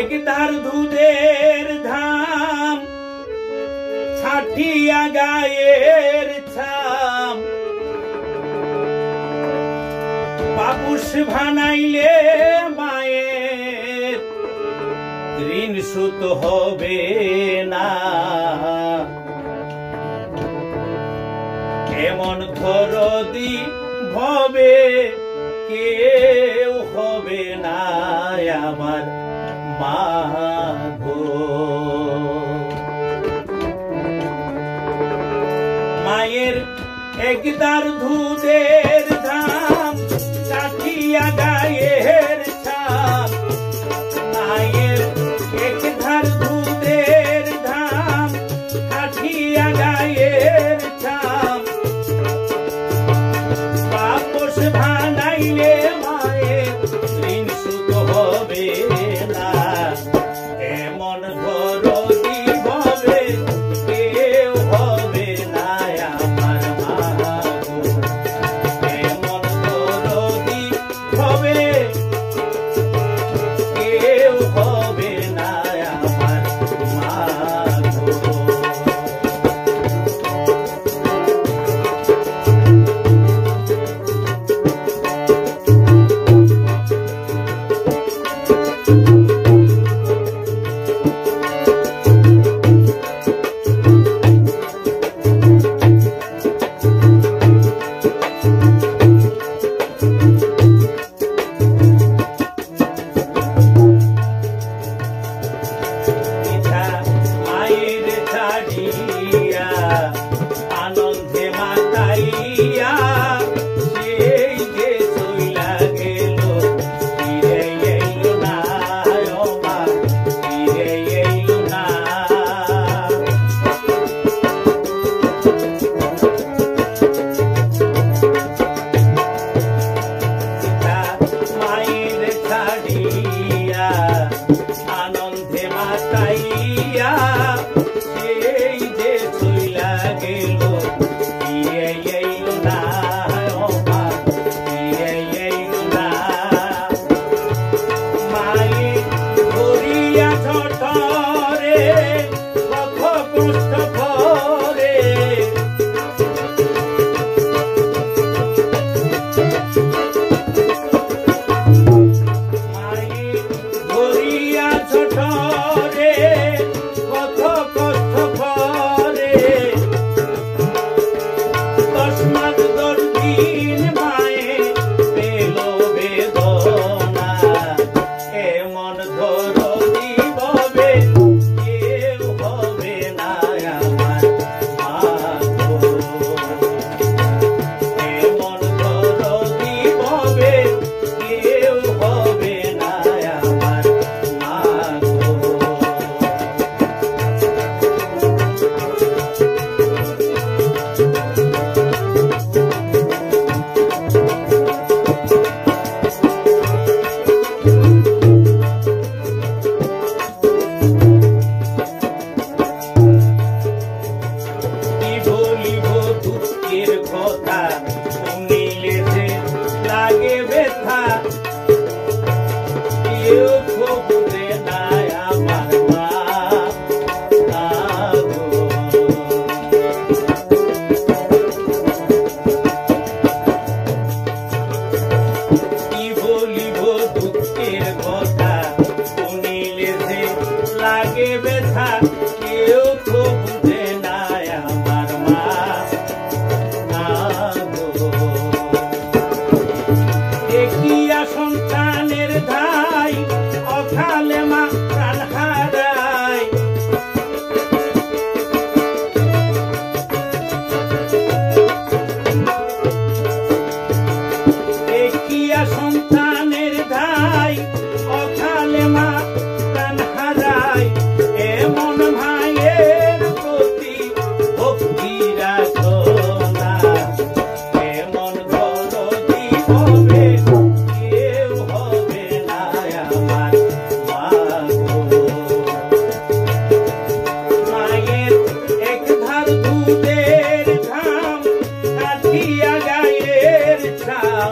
এক ধার দুধের ধাম ছাটিয়া গায়ের ছাম বাবুস ভানাইলে মায়ের ঋণ সুত হবে না এমন ধরদি ভবে কেউ হবে না আমার মা গো মায়ের একদার দুধের ধাম কাঠিয়া গায়ের ছাপ মায়ের একধার দুধের ধাম কাঠিয়া গায়ের ছাপ বাপস ভানাইলে মায়ের ঋণ সুত হবে না এমন ধরদি ভবে কেউ হবে না আমার মা গো এমন ধরদি ভবে কেউ হবে না আমার মা গো আনন্দে মাতাইয়া সেই যে চইলা গেল ফিরে এল না মা ফিরে এল না মায়ের ছাড়িয়া আনন্দে মাতাইয়া সেই যে চইলা গেল ফিরে এল না মা ফিরে এল না মায়ে ধরিয়া ঝটরে কত কষ্ট করে মায়ে ধরিয়া ঝটরে কত কষ্ট করে 10 মাস 10 দিন মায়ে পেল বেদনা এমন ধরদি ভবে কেউ হবে না আমার মা গো এমন ধরদি ভবে কেউ হবে না আমার মা গো দুঃখের কথা শুনিলে যে লাগে ব্যথা কেউ বুঝে না আমার মা গো কি বলিব দুঃখের কথা শুনিলে যে লাগে ব্যথা কেউ বুঝে না আমার মা দেখিয়া সন্তানের ধাই অকালে মা প্রাণ হারায় দেখিয়া সন্তানের ধাই অকালে মা প্রাণ হারায় এমন ভাইয়ের প্রতি ভক্তি রাখো না এমন ধরদি ভবে কেউ হবে না আমার মা গো মায়ের একধার দুধের ধাম কাঠিয়া গায়ের ছাম